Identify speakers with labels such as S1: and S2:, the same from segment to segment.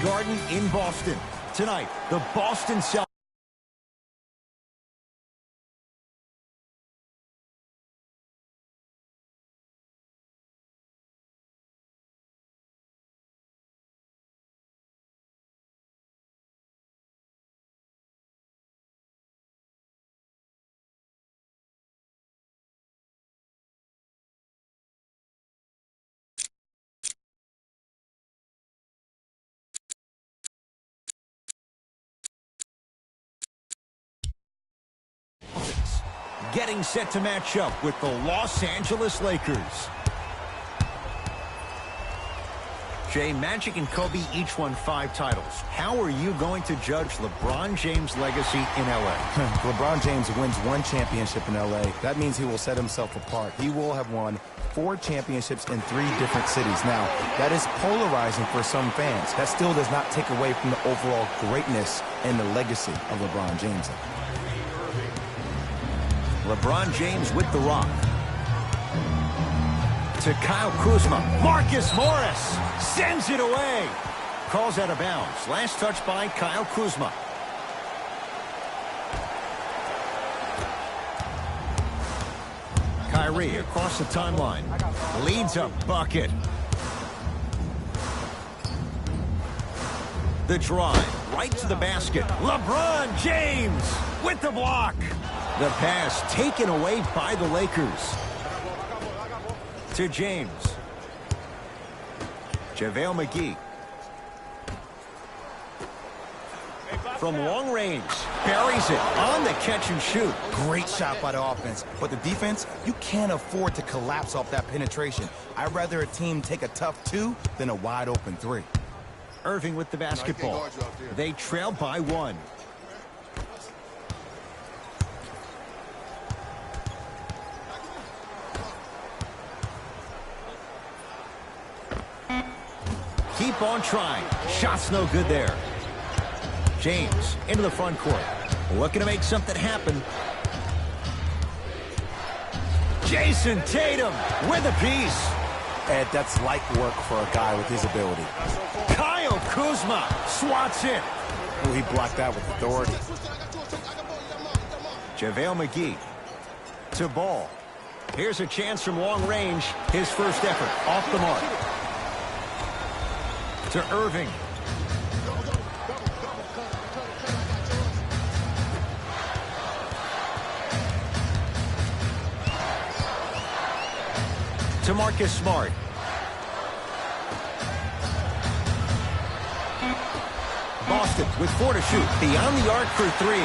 S1: Garden in Boston. Tonight, the Boston Celtics. Getting set to match up with the Los Angeles Lakers. Jay, Magic and Kobe each won 5 titles. How are you going to judge LeBron James' legacy in L.A.?
S2: LeBron James wins 1 championship in L.A. That means he will set himself apart. He will have won 4 championships in 3 different cities. Now, that is polarizing for some fans. That still does not take away from the overall greatness and the legacy of LeBron James.
S1: LeBron James with the rock. To Kyle Kuzma. Marcus Morris sends it away. Calls out of bounds. Last touch by Kyle Kuzma. Kyrie across the timeline. Leads a bucket. The drive right to the basket. LeBron James with the block. The pass taken away by the Lakers. To James. JaVale McGee. From long range. Buries it on the catch and shoot.
S2: Great shot by the offense. But the defense, you can't afford to collapse off that penetration. I'd rather a team take a tough 2 than a wide open 3.
S1: Irving with the basketball. They trail by 1. Keep on trying. Shot's no good there. James into the front court. Looking to make something happen. Jason Tatum with a piece.
S2: Ed, that's light work for a guy with his ability.
S1: Kyle Kuzma swats it.
S2: Oh, he blocked that with authority.
S1: JaVale McGee to Ball. Here's a chance from long range. His first effort off the mark. To Irving. To Marcus Smart. Boston with 4 to shoot. Beyond the arc for 3.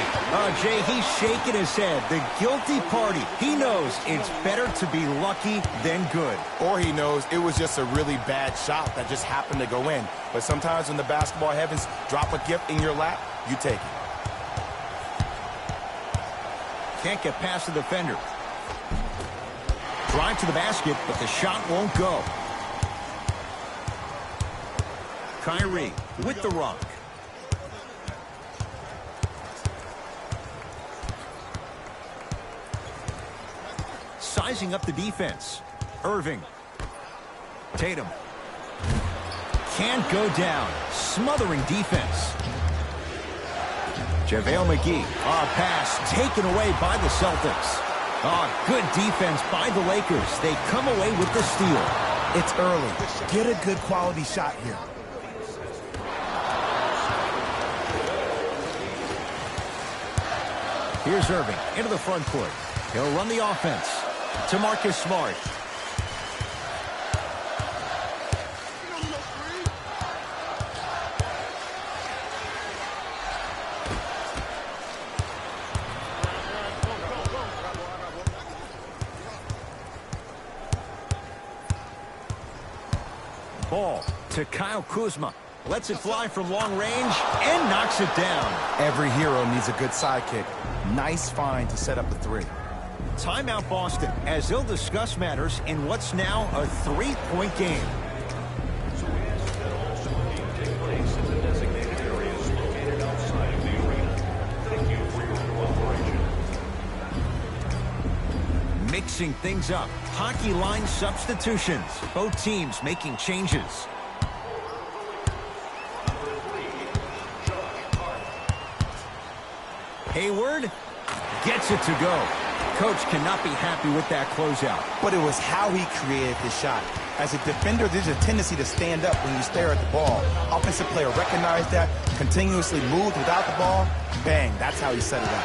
S1: Jay, he's shaking his head. The guilty party. He knows it's better to be lucky than good.
S2: Or he knows it was just a really bad shot that just happened to go in. But sometimes when the basketball heavens drop a gift in your lap, you take it.
S1: Can't get past the defender. Drive to the basket, but the shot won't go. Kyrie with the rock. Sizing up the defense. Irving. Tatum. Can't go down. Smothering defense. JaVale McGee. Pass taken away by the Celtics. Good defense by the Lakers. They come away with the steal.
S2: It's early. Get a good quality shot here.
S1: Here's Irving into the front court. He'll run the offense. To Marcus Smart. Ball to Kyle Kuzma. Lets it fly from long range and knocks it down.
S2: Every hero needs a good sidekick. Nice find to set up the 3.
S1: Timeout Boston, as they'll discuss matters in what's now a 3-point game. Mixing things up. Hockey line substitutions. Both teams making changes. Hayward gets it to go. Coach cannot be happy with that closeout.
S2: But it was how he created the shot. As a defender, there's a tendency to stand up when you stare at the ball. Offensive player recognized that, continuously moved without the ball. Bang, that's how he set it up.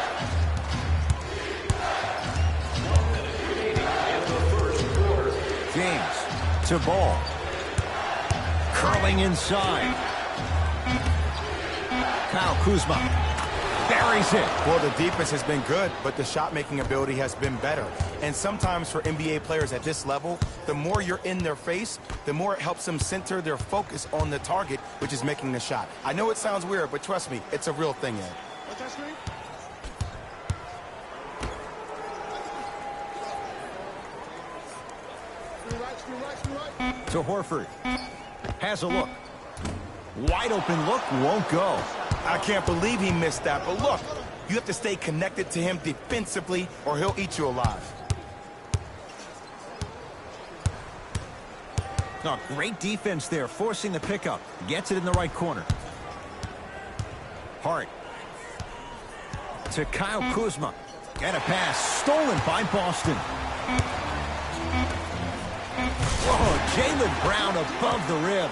S1: James to ball. Curling inside. Kyle Kuzma buries it.
S2: Well, the defense has been good, but the shot-making ability has been better. And sometimes for NBA players at this level, the more you're in their face, the more it helps them center their focus on the target, which is making the shot. I know it sounds weird, but trust me, it's a real thing, Ed.
S1: To Horford. Has a look. Wide open look, won't go.
S2: I can't believe he missed that, but look, you have to stay connected to him defensively or he'll eat you alive.
S1: No, great defense there, forcing the pickup. Gets it in the right corner. Hart. To Kyle Kuzma. And a pass stolen by Boston. Whoa, Jaylen Brown above the rim.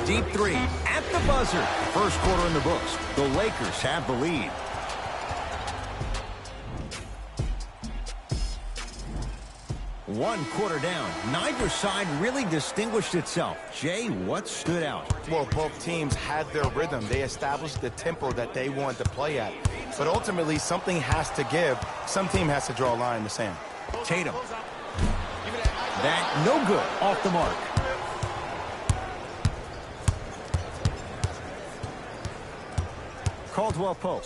S1: Deep three at the buzzer. First quarter in the books. The Lakers have the lead. One quarter down. Neither side really distinguished itself. Jay, what stood out?
S2: Well, both teams had their rhythm. They established the tempo that they wanted to play at. But ultimately, something has to give. Some team has to draw a line in the sand.
S1: Tatum. That no good. Off the mark. Caldwell Pope.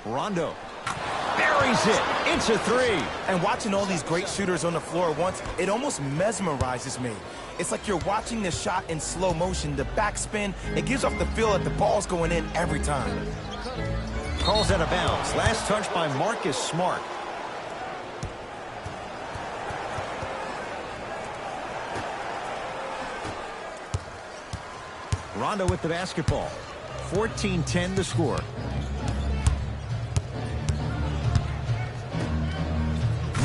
S1: Rondo. Buries it. It's a three.
S2: And watching all these great shooters on the floor at once, it almost mesmerizes me. It's like you're watching the shot in slow motion. The backspin, it gives off the feel that the ball's going in every time.
S1: Calls out of bounds. Last touch by Marcus Smart. Rondo with the basketball. 14-10 the score.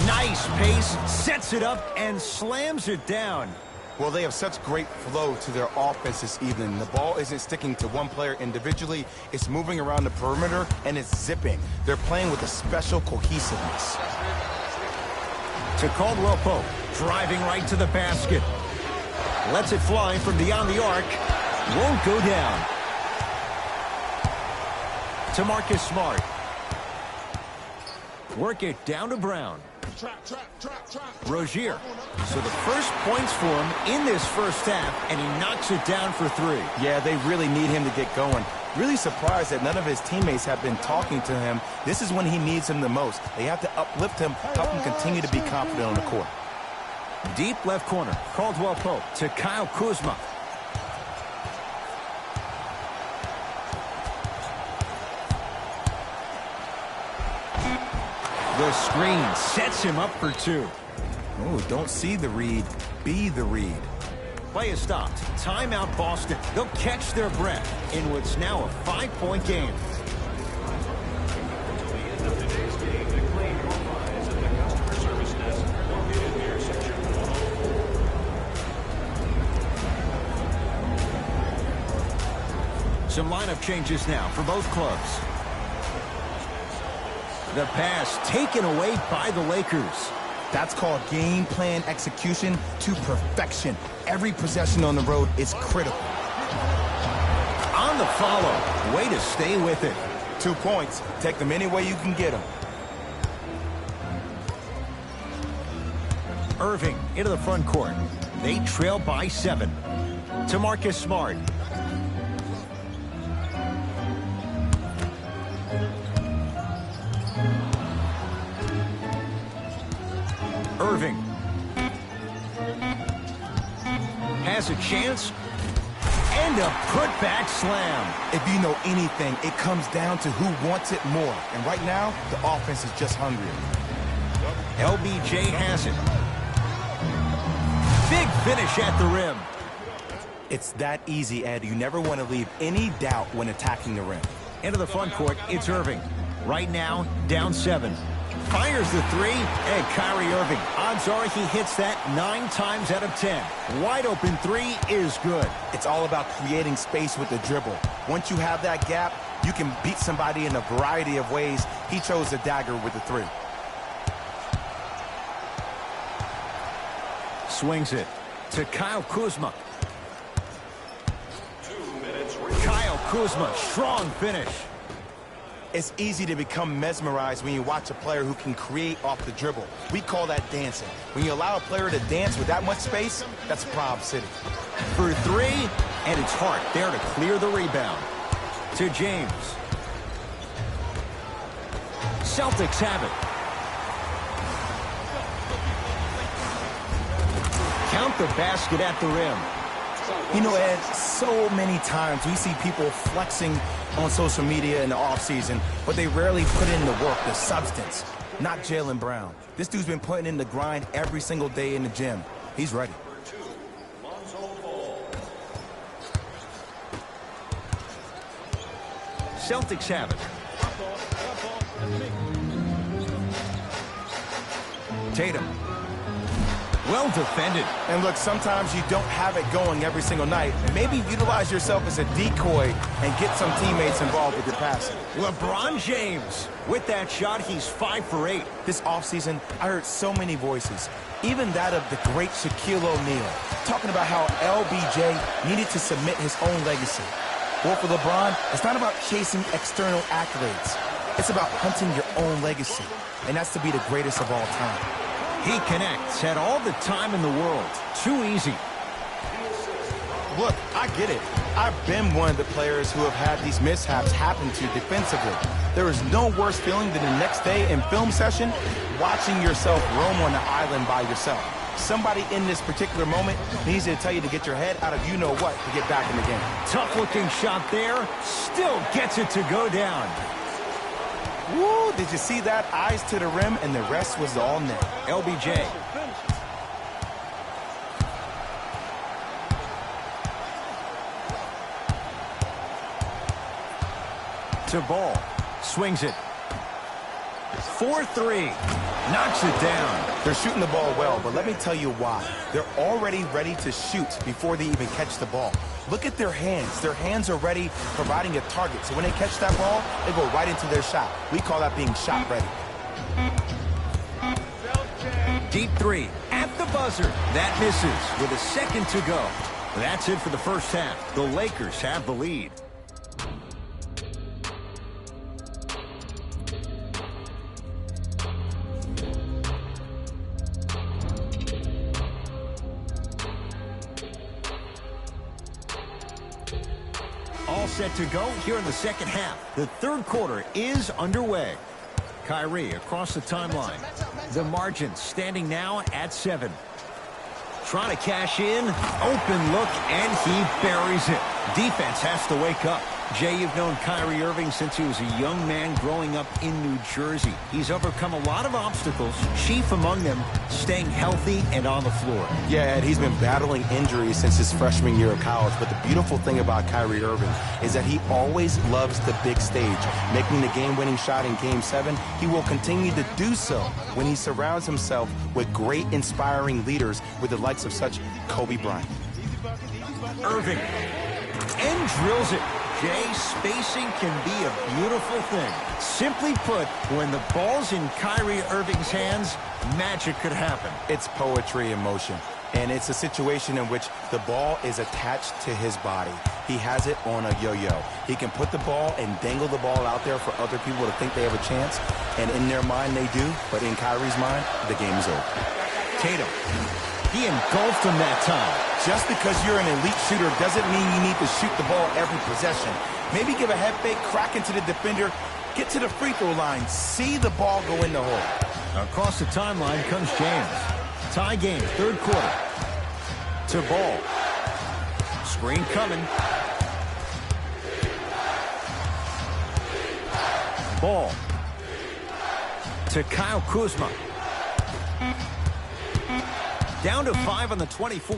S1: Nice pace, sets it up, and slams it down.
S2: Well, they have such great flow to their offense this evening. The ball isn't sticking to one player individually. It's moving around the perimeter, and it's zipping. They're playing with a special cohesiveness.
S1: To Caldwell Pope, driving right to the basket. Lets it fly from beyond the arc. Won't go down. To Marcus Smart. Work it down to Brown. Rozier. So the first points for him in this first half, and he knocks it down for three.
S2: Yeah, they really need him to get going. Really surprised that none of his teammates have been talking to him. This is when he needs him the most. They have to uplift him, help him continue to be confident on the court.
S1: Deep left corner. Caldwell Pope to Kyle Kuzma. The screen sets him up for two.
S2: Oh, don't see the read, be the read.
S1: Play is stopped. Timeout Boston. They'll catch their breath in what's now a 5-point game. Some lineup changes now for both clubs. The pass taken away by the Lakers.
S2: That's called game plan execution to perfection. Every possession on the road is critical.
S1: On the follow. Way to stay with it.
S2: 2 points. Take them any way you can get them.
S1: Irving into the front court. They trail by 7. To Marcus Smart. Irving has a chance and a putback slam.
S2: If you know anything, it comes down to who wants it more. And right now, the offense is just hungrier.
S1: LBJ has it. Big finish at the rim.
S2: It's that easy, Ed. You never want to leave any doubt when attacking the rim.
S1: Into the front court, it's Irving. Right now, down 7. Fires the 3, and Kyrie Irving. Odds are he hits that 9 times out of 10. Wide open 3 is good.
S2: It's all about creating space with the dribble. Once you have that gap, you can beat somebody in a variety of ways. He chose the dagger with the 3.
S1: Swings it to Kyle Kuzma. Kyle Kuzma, strong finish.
S2: It's easy to become mesmerized when you watch a player who can create off the dribble. We call that dancing. When you allow a player to dance with that much space, that's Prob City.
S1: For 3, and it's Hart there to clear the rebound. To James. Celtics have it. Count the basket at the rim.
S2: You know, Ed, so many times we see people flexing on social media in the offseason, but they rarely put in the work, the substance. Not Jaylen Brown. This dude's been putting in the grind every single day in the gym. He's ready.
S1: Celtics have it. Tatum. Well defended.
S2: And look, sometimes you don't have it going every single night. Maybe utilize yourself as a decoy and get some teammates involved with your passing.
S1: LeBron James. With that shot, he's 5 for 8.
S2: This offseason, I heard so many voices, even that of the great Shaquille O'Neal, talking about how LBJ needed to submit his own legacy. Well, for LeBron, it's not about chasing external accolades. It's about hunting your own legacy, and that's to be the greatest of all time.
S1: He connects, had all the time in the world. Too easy.
S2: Look, I get it. I've been one of the players who have had these mishaps happen to defensively. There is no worse feeling than the next day in film session, watching yourself roam on the island by yourself. Somebody in this particular moment needs to tell you to get your head out of you-know-what to get back in the game.
S1: Tough-looking shot there. Still gets it to go down.
S2: Woo, did you see that? Eyes to the rim, and the rest was all net.
S1: LBJ. To Ball. Swings it. 4-3. Knocks it down.
S2: They're shooting the ball well, but let me tell you why. They're already ready to shoot before they even catch the ball. Look at their hands. Their hands are ready, providing a target. So when they catch that ball, they go right into their shot. We call that being shot ready.
S1: Deep 3 at the buzzer. That misses with a second to go. That's it for the first half. The Lakers have the lead. All set to go here in the second half. The third quarter is underway. Kyrie across the timeline. The margin standing now at 7. Trying to cash in. Open look, and he buries it. Defense has to wake up. Jay, you've known Kyrie Irving since he was a young man growing up in New Jersey. He's overcome a lot of obstacles, chief among them staying healthy and on the floor.
S2: Yeah, Ed, he's been battling injuries since his freshman year of college, but the beautiful thing about Kyrie Irving is that he always loves the big stage. Making the game-winning shot in Game 7, he will continue to do so when he surrounds himself with great, inspiring leaders with the likes of such Kobe Bryant.
S1: Irving, and drills it. Jay, spacing can be a beautiful thing. Simply put, when the ball's in Kyrie Irving's hands, magic could happen.
S2: It's poetry in motion, and it's a situation in which the ball is attached to his body. He has it on a yo-yo. He can put the ball and dangle the ball out there for other people to think they have a chance, and in their mind they do, but in Kyrie's mind, the game is over.
S1: Tatum. He engulfed him that time.
S2: Just because you're an elite shooter doesn't mean you need to shoot the ball every possession. Maybe give a head fake, crack into the defender, get to the free throw line, see the ball go in the hole.
S1: Across the timeline comes James. Tie game, third quarter. To Ball. Screen coming. Ball. To Kyle Kuzma. Down to 5 on the 24.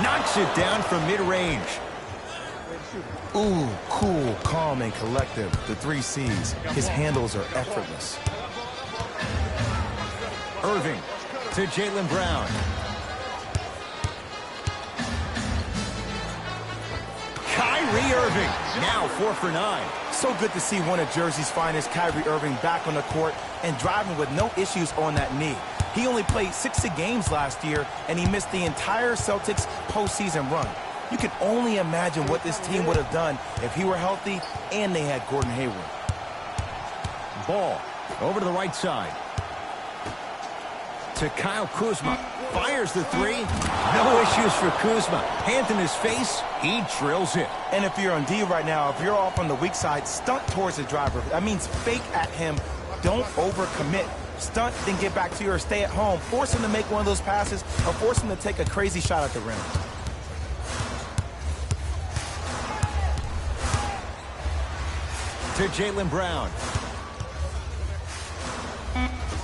S1: Knocks it down from mid-range.
S2: Ooh, cool, calm, and collective. The 3 C's. His handles are effortless.
S1: Irving to Jaylen Brown. Kyrie Irving, now 4 for 9.
S2: So good to see one of Jersey's finest, Kyrie Irving, back on the court and driving with no issues on that knee. He only played 60 games last year, and he missed the entire Celtics postseason run. You can only imagine what this team would have done if he were healthy and they had Gordon Hayward.
S1: Ball over to the right side. To Kyle Kuzma. Fires the 3. No issues for Kuzma. Hand in his face. He drills it.
S2: And if you're on D right now, if you're off on the weak side, stunt towards the driver. That means fake at him. Don't overcommit. Stunt, then get back to your stay at home. Force him to make one of those passes or force him to take a crazy shot at the rim.
S1: To Jaylen Brown.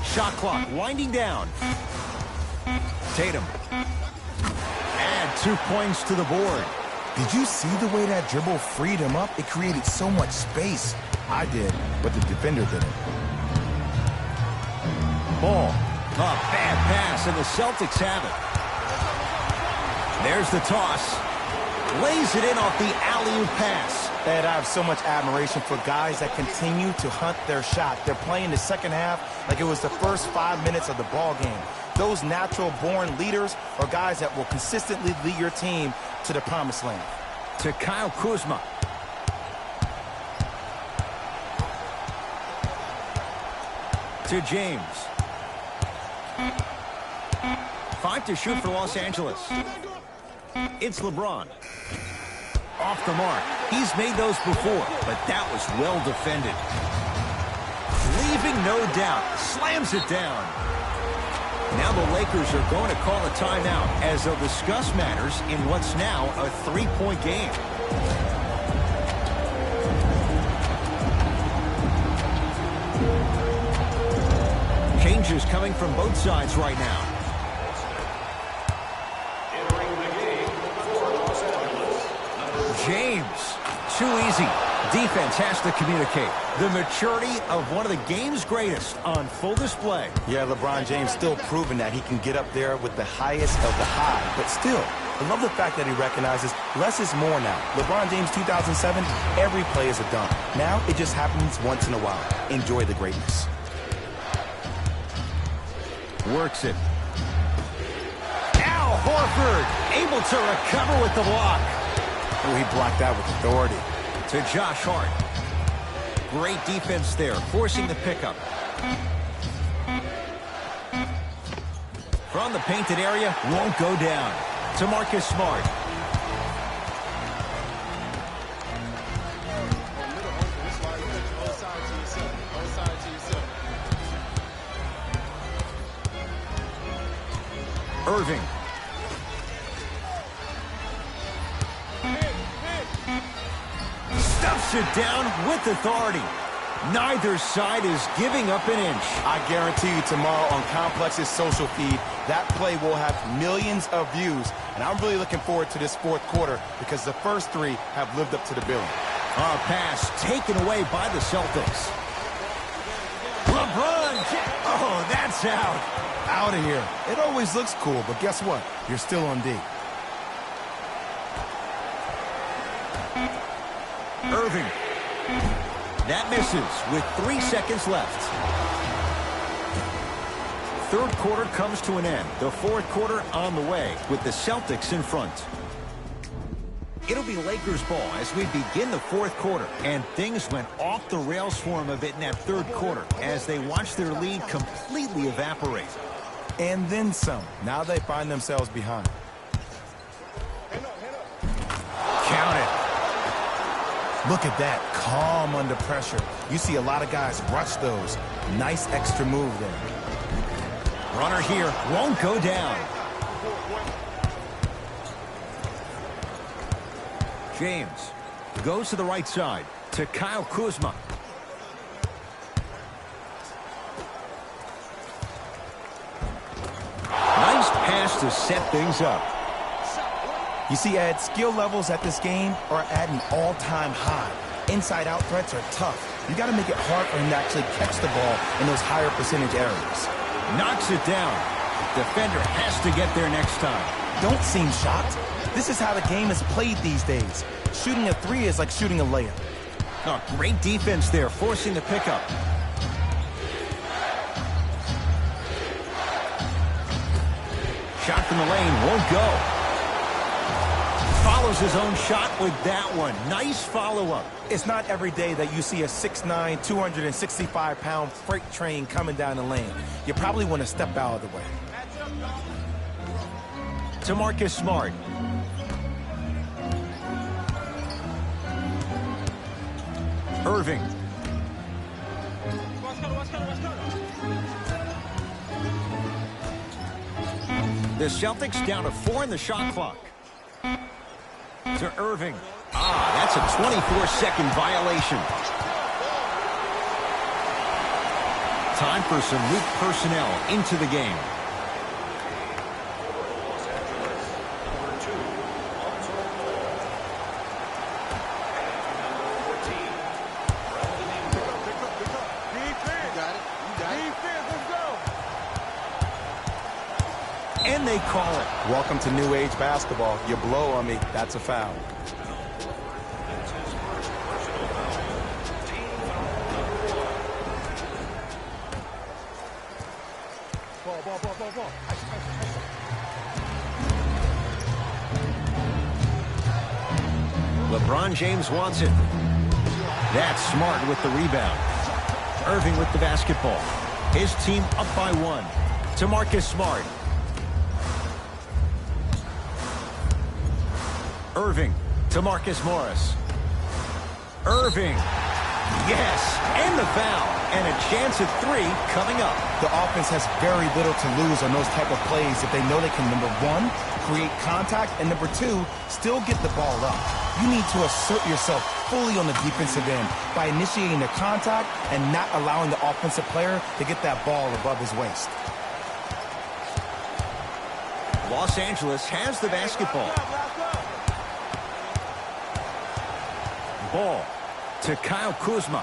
S1: Shot clock winding down. Tatum. Add 2 points to the board.
S2: Did you see the way that dribble freed him up? It created so much space. I did, but the defender didn't.
S1: Ball. A bad pass, and the Celtics have it. There's the toss. Lays it in off the alley-oop pass.
S2: And I have so much admiration for guys that continue to hunt their shot. They're playing the second half like it was the first 5 minutes of the ball game. Those natural-born leaders are guys that will consistently lead your team to the promised land.
S1: To Kyle Kuzma. To James. 5 to shoot for Los Angeles. It's LeBron. Off the mark. He's made those before, but that was well defended. Leaving no doubt. Slams it down. Now the Lakers are going to call a timeout as they'll discuss matters in what's now a 3-point game. Changes coming from both sides right now. James, too easy. Defense has to communicate. The maturity of one of the game's greatest on full display.
S2: Yeah, LeBron James still proving that he can get up there with the highest of the high. But still, I love the fact that he recognizes less is more now. LeBron James 2007, every play is a dunk. Now it just happens once in a while. Enjoy the greatness.
S1: Works it. Al Horford able to recover with the block.
S2: Oh, he blocked that with authority.
S1: To Josh Hart. Great defense there, forcing the pickup. From the painted area, won't go down. To Marcus Smart. Irving. Stuffs it down with authority. Neither side is giving up an inch.
S2: I guarantee you tomorrow on Complex's social feed, that play will have millions of views. And I'm really looking forward to this fourth quarter because the first 3 have lived up to the billing.
S1: A pass taken away by the Celtics. LeBron. Oh, that's out.
S2: Out of here. It always looks cool, but guess what? You're still on D.
S1: Irving. That misses with 3 seconds left. Third quarter comes to an end. The fourth quarter on the way with the Celtics in front. It'll be Lakers ball as we begin the fourth quarter. And things went off the rails for them a bit in that third quarter as they watched their lead completely evaporate.
S2: And then some. Now they find themselves behind.
S1: Count it.
S2: Look at that, calm under pressure. You see a lot of guys rush those. Nice extra move there.
S1: Runner here, won't go down. James goes to the right side to Kyle Kuzma. Nice pass to set things up.
S2: You see, Ed, skill levels at this game are at an all-time high. Inside-out threats are tough. You got to make it hard for him to actually catch the ball in those higher percentage areas.
S1: Knocks it down. Defender has to get there next time.
S2: Don't seem shocked. This is how the game is played these days. Shooting a three is like shooting a layup.
S1: Oh, great defense there, forcing the pickup. Shot from the lane won't go. Follows his own shot with that one. Nice follow-up.
S2: It's not every day that you see a 6'9", 265-pound freight train coming down the lane. You probably want to step out of the way.
S1: To Marcus Smart. Irving. The Celtics down to 4 in the shot clock. To Irving. That's a 24-second violation. Time for some new personnel into the game. And they call it.
S2: Welcome to New Age basketball. You blow on me, that's a foul.
S1: LeBron James wants it. That's Smart with the rebound. Irving with the basketball. His team up by 1. To Marcus Smart. Irving to Marcus Morris. Irving. Yes, and the foul. And a chance at 3 coming up.
S2: The offense has very little to lose on those type of plays if they know they can, number 1, create contact, and number 2, still get the ball up. You need to assert yourself fully on the defensive end by initiating the contact and not allowing the offensive player to get that ball above his waist.
S1: Los Angeles has the basketball. Ball to Kyle Kuzma.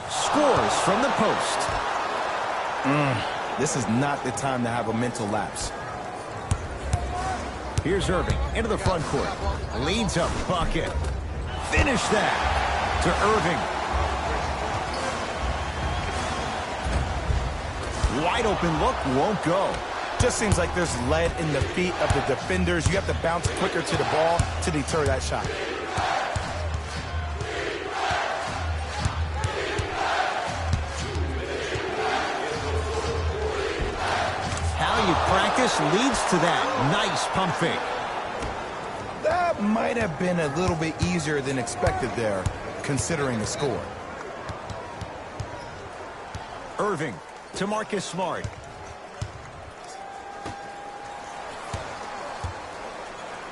S1: Scores from the post.
S2: This is not the time to have a mental lapse.
S1: Here's Irving into the front court. Leads a bucket. Finish that to Irving. Wide open look, won't go.
S2: Just seems like there's lead in the feet of the defenders. You have to bounce quicker to the ball to deter that shot.
S1: How you practice leads to that. Nice pump fake.
S2: That might have been a little bit easier than expected there, considering the score.
S1: Irving to Marcus Smart.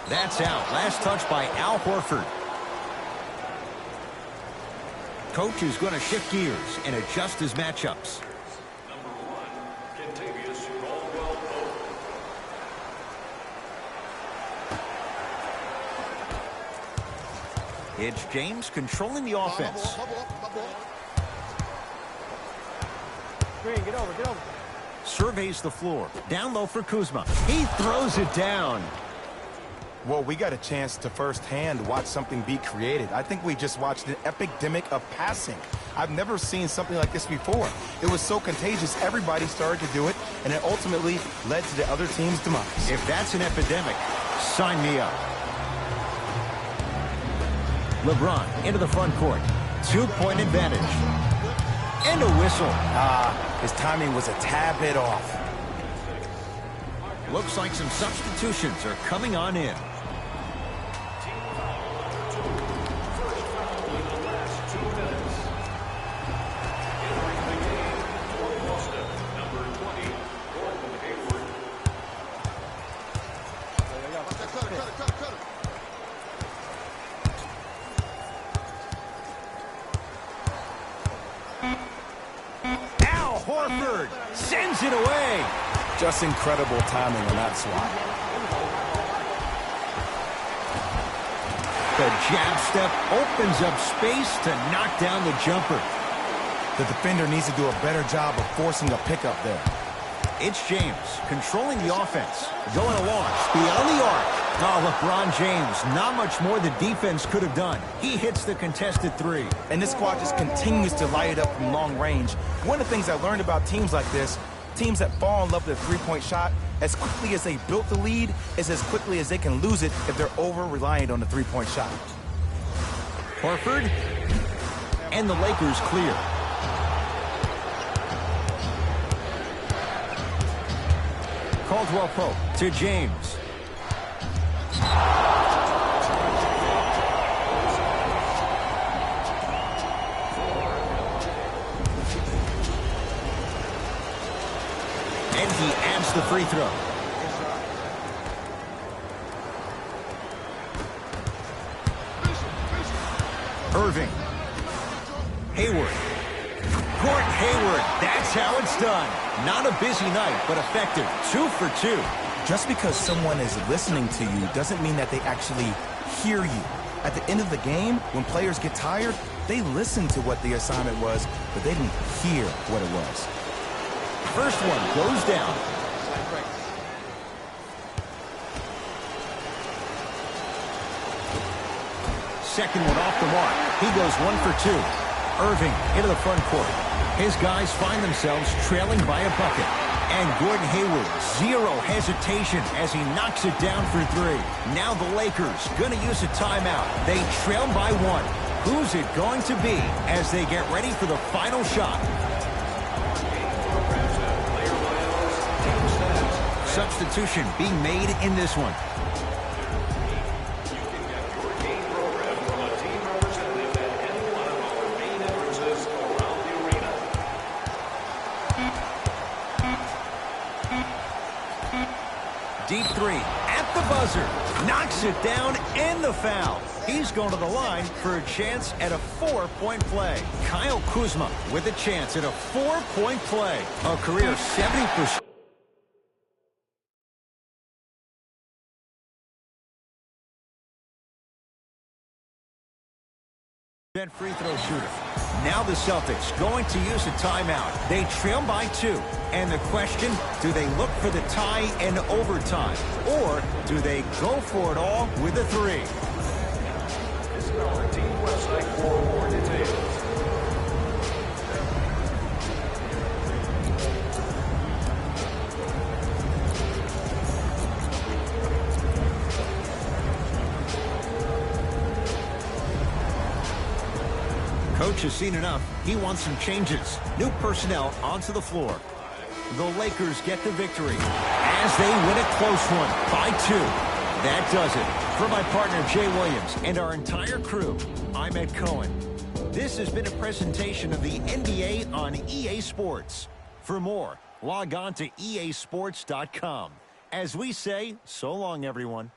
S1: That's out. Last touch by Al Horford. Coach is going to shift gears and adjust his matchups. It's James controlling the offense.
S3: Green, get over, get over.
S1: Surveys the floor. Down low for Kuzma. He throws it down.
S2: Well, we got a chance to firsthand watch something be created. I think we just watched an epidemic of passing. I've never seen something like this before. It was so contagious, everybody started to do it, and it ultimately led to the other team's demise.
S1: If that's an epidemic, sign me up. LeBron into the front court. 2-point advantage. And a whistle.
S2: His timing was a tad bit off.
S1: Looks like some substitutions are coming on in. Sends it away.
S2: Just incredible timing on that swat.
S1: The jab step opens up space to knock down the jumper.
S2: The defender needs to do a better job of forcing a pickup there.
S1: It's James controlling the offense. Going to launch beyond the arc. Oh, LeBron James, not much more the defense could have done. He hits the contested three.
S2: And this squad just continues to light it up from long range. One of the things I learned about teams like this, teams that fall in love with a three-point shot, as quickly as they built the lead, is as quickly as they can lose it if they're over-reliant on the three-point shot.
S1: Horford. And the Lakers clear. Caldwell Pope to James. And he adds the free throw. Irving. Hayward. Gordon Hayward, that's how it's done. Not a busy night, but effective. 2 for 2.
S2: Just because someone is listening to you doesn't mean that they actually hear you. At the end of the game, when players get tired, they listen to what the assignment was, but they didn't hear what it was.
S1: First one goes down. Second one off the mark. He goes 1 for 2. Irving into the front court. His guys find themselves trailing by a bucket. And Gordon Hayward, zero hesitation as he knocks it down for 3. Now the Lakers going to use a timeout. They trail by 1. Who's it going to be as they get ready for the final shot? Substitution being made in this one. Deep 3 at the buzzer. Knocks it down and the foul. He's going to the line for a chance at a 4-point play. Kyle Kuzma with a chance at a 4-point play. A career 70%. Free throw shooter. Now the Celtics going to use a timeout. They trail by 2. And the question, do they look for the tie in overtime? Or do they go for it all with a 3?
S4: Visit our team website for more details.
S1: Coach has seen enough. He wants some changes. New personnel onto the floor. The Lakers get the victory as they win a close one by 2. That does it. For my partner, Jay Williams, and our entire crew, I'm Ed Cohen. This has been a presentation of the NBA on EA Sports. For more, log on to easports.com. As we say, so long, everyone.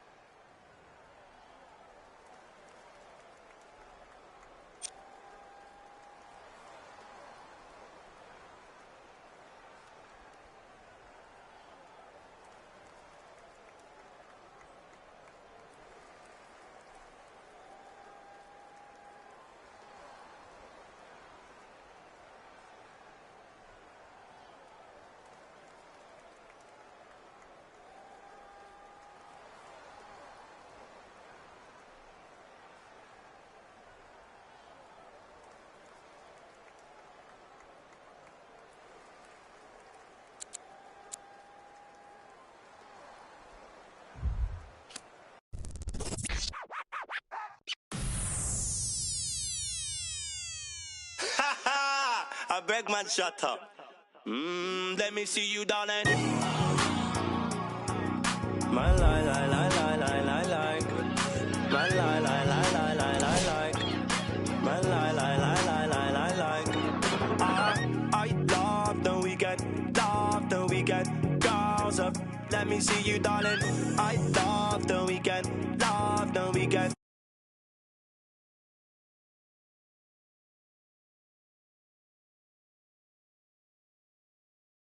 S5: I beg man, shut up. Let me see you, darling. My lie, lie, lie, lie, lie, lie, lie. My lie, lie, lie, lie, lie, lie, lie. My lie, lie, lie, lie, lie, lie, lie. I love the weekend, girls up. Let me see you, darling. I love the weekend.